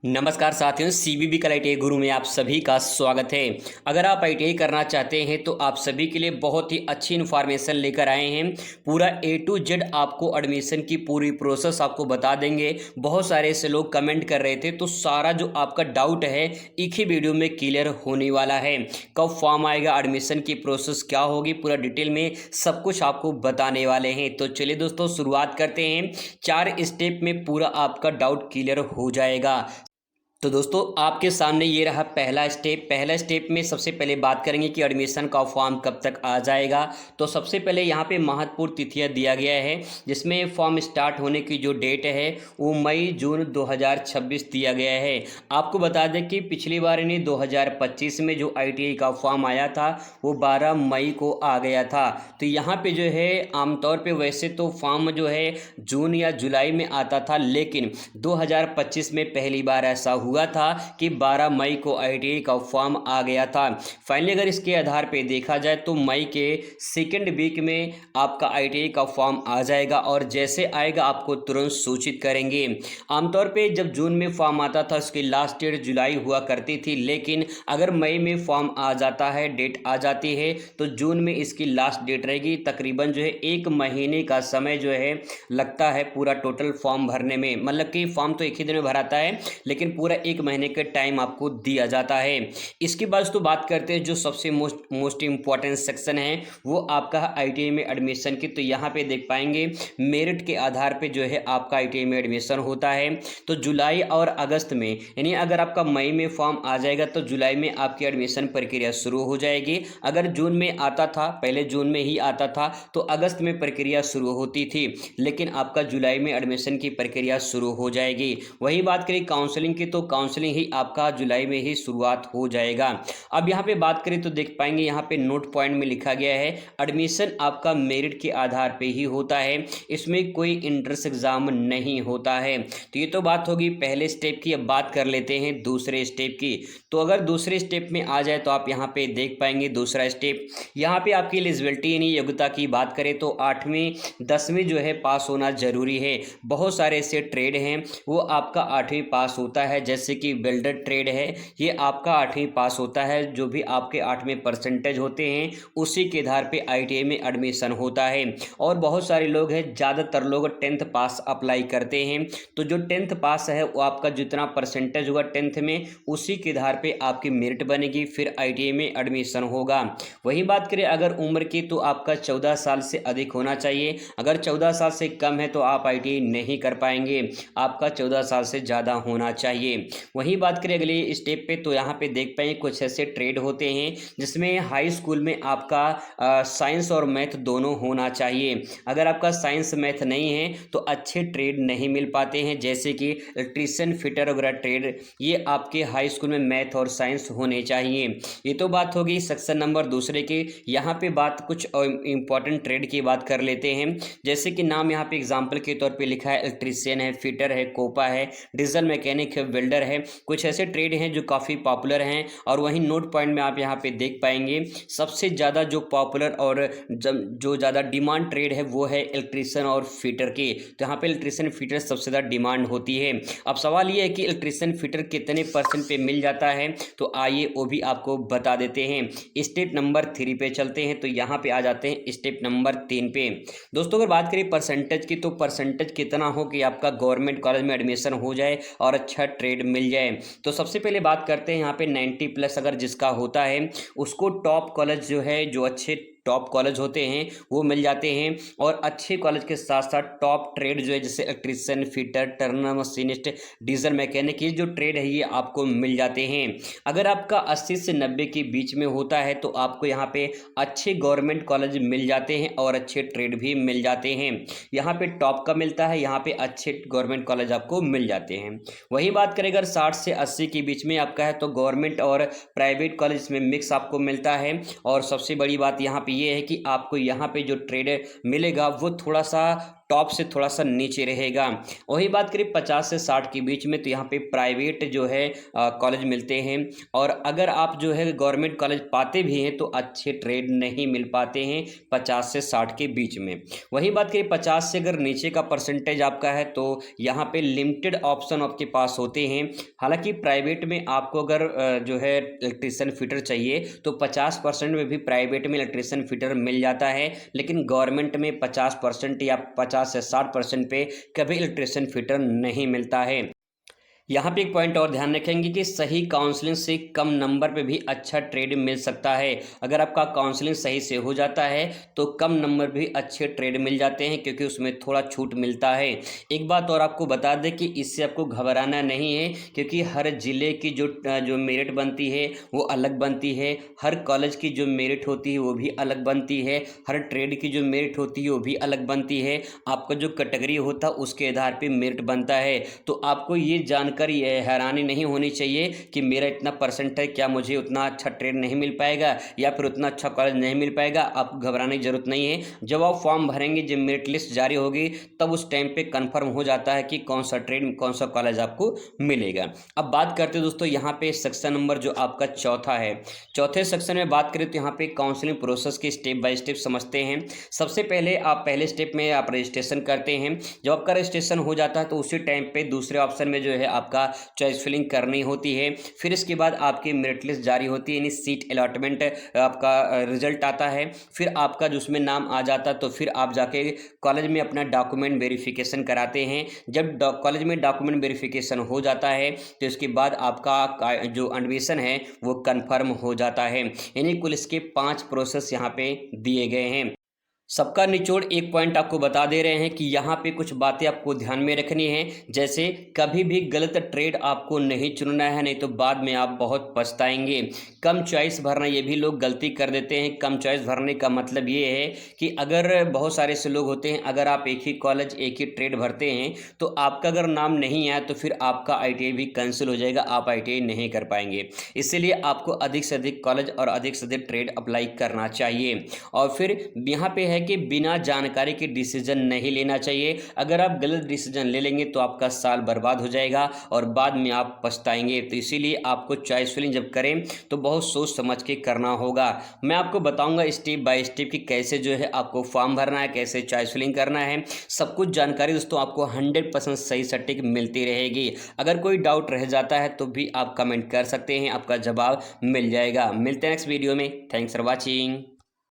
नमस्कार साथियों, सीबीबी कला ITI गुरु में आप सभी का स्वागत है। अगर आप ITI करना चाहते हैं तो आप सभी के लिए बहुत ही अच्छी इन्फॉर्मेशन लेकर आए हैं। पूरा A to Z आपको एडमिशन की पूरी प्रोसेस आपको बता देंगे। बहुत सारे ऐसे लोग कमेंट कर रहे थे, तो सारा जो आपका डाउट है एक ही वीडियो में क्लियर होने वाला है। कब फॉर्म आएगा, एडमिशन की प्रोसेस क्या होगी, पूरा डिटेल में सब कुछ आपको बताने वाले हैं। तो चलिए दोस्तों, शुरुआत करते हैं। 4 स्टेप में पूरा आपका डाउट क्लियर हो जाएगा। तो दोस्तों, आपके सामने ये रहा पहला स्टेप में सबसे पहले बात करेंगे कि एडमिशन का फॉर्म कब तक आ जाएगा। तो सबसे पहले यहाँ पे महत्वपूर्ण तिथियाँ दिया गया है, जिसमें फॉर्म स्टार्ट होने की जो डेट है वो मई जून 2026 दिया गया है। आपको बता दें कि पिछली बार इन्हें 2025 में जो ITI का फॉर्म आया था वो 12 मई को आ गया था। तो यहाँ पे जो है आमतौर पे वैसे तो फॉर्म जो है जून या जुलाई में आता था, लेकिन 2025 में पहली बार ऐसा हुआ था कि 12 मई को ITI का फॉर्म आ गया था। फाइनली अगर इसके आधार पे देखा जाए तो मई के सेकेंड वीक में आपका ITI का फॉर्म आ जाएगा, और जैसे आएगा आपको तुरंत सूचित करेंगे। आमतौर पे जब जून में फॉर्म आता था उसकी लास्ट डेट जुलाई हुआ करती थी, लेकिन अगर मई में फॉर्म आ जाता है, डेट आ जाती है, तो जून में इसकी लास्ट डेट रहेगी। तकरीबन जो है 1 महीने का समय जो है लगता है पूरा टोटल फॉर्म भरने में। मतलब कि फॉर्म तो एक ही दिन में भराता है, लेकिन पूरा 1 महीने का टाइम आपको दिया जाता है। इसके बाद तो बात करते हैं जो सबसे मोस्ट इंपॉर्टेंट सेक्शन है वो आपका ITI में एडमिशन की। तो यहाँ पे देख पाएंगे मेरिट के आधार पे जो है आपका ITI में एडमिशन होता है। तो जुलाई और अगस्त में, यानी अगर आपका मई में फॉर्म आ जाएगा तो जुलाई में आपकी एडमिशन प्रक्रिया शुरू हो जाएगी। अगर जून में आता था, पहले जून में ही आता था, तो अगस्त में प्रक्रिया शुरू होती थी, लेकिन आपका जुलाई में एडमिशन की प्रक्रिया शुरू हो जाएगी। वही बात करें काउंसलिंग की, तो काउंसलिंग ही आपका जुलाई में ही शुरुआत हो जाएगा। अब यहाँ पे बात करें तो देख पाएंगे यहाँ पे नोट पॉइंट में लिखा गया है एडमिशन आपका मेरिट के आधार पे ही होता है, इसमें कोई इंट्रेंस एग्जाम नहीं होता है। तो ये तो बात होगी पहले स्टेप की। अब बात कर लेते हैं दूसरे स्टेप की। तो अगर दूसरे स्टेप में आ जाए तो आप यहाँ पे देख पाएंगे दूसरा स्टेप, यहाँ पे आपकी एलिजिबिलिटी यानी योग्यता की बात करें तो 8वीं 10वीं जो है पास होना जरूरी है। बहुत सारे ऐसे ट्रेड हैं वो आपका 8वीं पास होता है, जैसे कि वेल्डर ट्रेड है, ये आपका 8वीं पास होता है। जो भी आपके 8वें परसेंटेज होते हैं उसी के आधार पे ITI में एडमिशन होता है। और बहुत सारे लोग हैं, ज़्यादातर लोग 10th पास अप्लाई करते हैं। तो जो 10th पास है वो आपका जितना परसेंटेज होगा 10th में, उसी के आधार पे आपकी मेरिट बनेगी, फिर ITI में एडमिशन होगा। वही बात करें अगर उम्र की, तो आपका 14 साल से अधिक होना चाहिए। अगर 14 साल से कम है तो आप ITI नहीं कर पाएंगे, आपका 14 साल से ज़्यादा होना चाहिए। वही बात करें अगले स्टेप पे, तो यहाँ पे देख पाएंगे कुछ ऐसे ट्रेड होते हैं जिसमें हाई स्कूल में आपका साइंस और मैथ दोनों होना चाहिए। अगर आपका साइंस मैथ नहीं है तो अच्छे ट्रेड नहीं मिल पाते हैं, जैसे कि इलेक्ट्रीशियन फिटर वगैरह ट्रेड, ये आपके हाई स्कूल में मैथ और साइंस होने चाहिए। ये तो बात होगी सेक्शन नंबर दूसरे की। यहाँ पे बात कुछ इंपॉर्टेंट ट्रेड की बात कर लेते हैं, जैसे कि नाम यहाँ पे एग्जाम्पल के तौर पे लिखा है इलेक्ट्रीशियन है, फिटर है, कोपा है, डीजल मैकेनिक है, वेल्डर है। कुछ ऐसे ट्रेड हैं जो काफ़ी पॉपुलर हैं। और वहीं नोट पॉइंट में आप यहाँ पे देख पाएंगे सबसे ज़्यादा जो पॉपुलर और जो ज़्यादा डिमांड ट्रेड है वो है इलेक्ट्रीशियन और फिटर की। तो यहाँ पे इलेक्ट्रीशियन फिटर सबसे ज़्यादा डिमांड होती है। अब सवाल ये है कि इलेक्ट्रीशियन फिटर कितने % पे मिल जाता है, तो आइए वो भी आपको बता देते हैं। स्टेप नंबर 3 पे चलते हैं। तो यहाँ पे आ जाते हैं स्टेप नंबर 3 पे। दोस्तों, अगर बात करें परसेंटेज की, तो परसेंटेज कितना हो कि आपका गवर्नमेंट कॉलेज में एडमिशन हो जाए और अच्छा ट्रेड मिल जाए। तो सबसे पहले बात करते हैं यहाँ पे 90+ अगर जिसका होता है उसको टॉप कॉलेज जो है, जो अच्छे टॉप कॉलेज होते हैं वो मिल जाते हैं। और अच्छे कॉलेज के साथ साथ टॉप ट्रेड जो है, जैसे electrician, fitter, Turner machinist, diesel mechanic, ये जो ट्रेड है ये आपको मिल जाते हैं। अगर आपका 80 से 90 के बीच में होता है तो आपको यहाँ पे अच्छे गवर्नमेंट कॉलेज मिल जाते हैं और अच्छे ट्रेड भी मिल जाते हैं। यहाँ पे टॉप का मिलता है, यहाँ पे अच्छे गवर्नमेंट कॉलेज आपको मिल जाते हैं। वही बात करें अगर 60 से 80 के बीच में आपका है तो गवर्नमेंट और प्राइवेट कॉलेज में मिक्स आपको मिलता है। और सबसे बड़ी बात यहाँ पे ये है कि आपको यहाँ पे जो ट्रेड मिलेगा वो थोड़ा सा टॉप से थोड़ा सा नीचे रहेगा। वही बात करें 50 से 60 के बीच में, तो यहाँ पे प्राइवेट जो है कॉलेज मिलते हैं। और अगर आप जो है गवर्नमेंट कॉलेज पाते भी हैं तो अच्छे ट्रेड नहीं मिल पाते हैं 50 से 60 के बीच में। वही बात करें 50 से अगर नीचे का परसेंटेज आपका है तो यहाँ पे लिमिटेड ऑप्शन आपके पास होते हैं। हालांकि प्राइवेट में आपको अगर जो है इलेक्ट्रीशियन फिटर चाहिए तो 50% में भी प्राइवेट में इलेक्ट्रीशियन फिटर मिल जाता है, लेकिन गवर्नमेंट में 50% या 50 से 60% पे कभी इलेक्ट्रीशियन फिटर नहीं मिलता है। यहाँ पे एक पॉइंट और ध्यान रखेंगे कि सही काउंसलिंग से कम नंबर पे भी अच्छा ट्रेड मिल सकता है। अगर आपका काउंसलिंग सही से हो जाता है तो कम नंबर भी अच्छे ट्रेड मिल जाते हैं, क्योंकि उसमें थोड़ा छूट मिलता है। एक बात और आपको बता दें कि इससे आपको घबराना नहीं है, क्योंकि हर ज़िले की जो मेरिट बनती है वो अलग बनती है, हर कॉलेज की जो मेरिट होती है वो भी अलग बनती है, हर ट्रेड की जो मेरिट होती है वो भी अलग बनती है। आपका जो कैटेगरी होता है उसके आधार पर मेरिट बनता है। तो आपको ये जानकर ये हैरानी नहीं होनी चाहिए कि मेरा इतना परसेंट है, क्या मुझे उतना अच्छा ट्रेड नहीं मिल पाएगा या फिर उतना अच्छा कॉलेज नहीं मिल पाएगा। आपको घबराने की जरूरत नहीं है। जब आप फॉर्म भरेंगे, जब मेरिट लिस्ट जारी होगी, तब उस टाइम पे कंफर्म हो जाता है कि कौन सा ट्रेड कौन सा कॉलेज आपको मिलेगा। अब बात करते हैं दोस्तों यहाँ पे सेक्शन नंबर जो आपका चौथा है। चौथे सेक्शन में बात करें तो यहाँ पे काउंसलिंग प्रोसेस की स्टेप बाय स्टेप समझते हैं। सबसे पहले आप पहले स्टेप में आप रजिस्ट्रेशन करते हैं। जब आपका रजिस्ट्रेशन हो जाता है तो उसी टाइम पे दूसरे ऑप्शन में जो है आपका चॉइस फिलिंग करनी होती है। फिर इसके बाद आपकी मेरिट लिस्ट जारी होती है, यानी सीट अलॉटमेंट आपका रिजल्ट आता है। फिर आपका जो उसमें नाम आ जाता है तो फिर आप जाके कॉलेज में अपना डॉक्यूमेंट वेरिफिकेशन कराते हैं। जब कॉलेज में डॉक्यूमेंट वेरिफिकेशन हो जाता है तो इसके बाद आपका जो एडमिशन है वो कंफर्म हो जाता है। यानी कुल इसके 5 प्रोसेस यहाँ पे दिए गए हैं। सबका निचोड़ एक पॉइंट आपको बता दे रहे हैं कि यहाँ पे कुछ बातें आपको ध्यान में रखनी है। जैसे कभी भी गलत ट्रेड आपको नहीं चुनना है, नहीं तो बाद में आप बहुत पछताएंगे। कम चॉइस भरना, ये भी लोग गलती कर देते हैं। कम चॉइस भरने का मतलब ये है कि अगर बहुत सारे से लोग होते हैं, अगर आप एक ही कॉलेज एक ही ट्रेड भरते हैं तो आपका अगर नाम नहीं आया तो फिर आपका ITI भी कैंसिल हो जाएगा, आप ITI नहीं कर पाएंगे। इसीलिए आपको अधिक से अधिक कॉलेज और अधिक से अधिक ट्रेड अप्लाई करना चाहिए। और फिर यहाँ पे है कि बिना जानकारी के डिसीजन नहीं लेना चाहिए। अगर आप गलत डिसीजन ले लेंगे तो आपका साल बर्बाद हो जाएगा और बाद में आप पछताएंगे। तो इसीलिए आपको चॉइस फिलिंग जब करें तो बहुत सोच समझ के करना होगा। मैं आपको बताऊंगा स्टेप बाय स्टेप कि कैसे जो है आपको फॉर्म भरना है, कैसे चॉइस फिलिंग करना है। सब कुछ जानकारी दोस्तों आपको 100% सही सटीक मिलती रहेगी। अगर कोई डाउट रह जाता है तो भी आप कमेंट कर सकते हैं, आपका जवाब मिल जाएगा। मिलते हैं नेक्स्ट वीडियो में। Thanks for watching.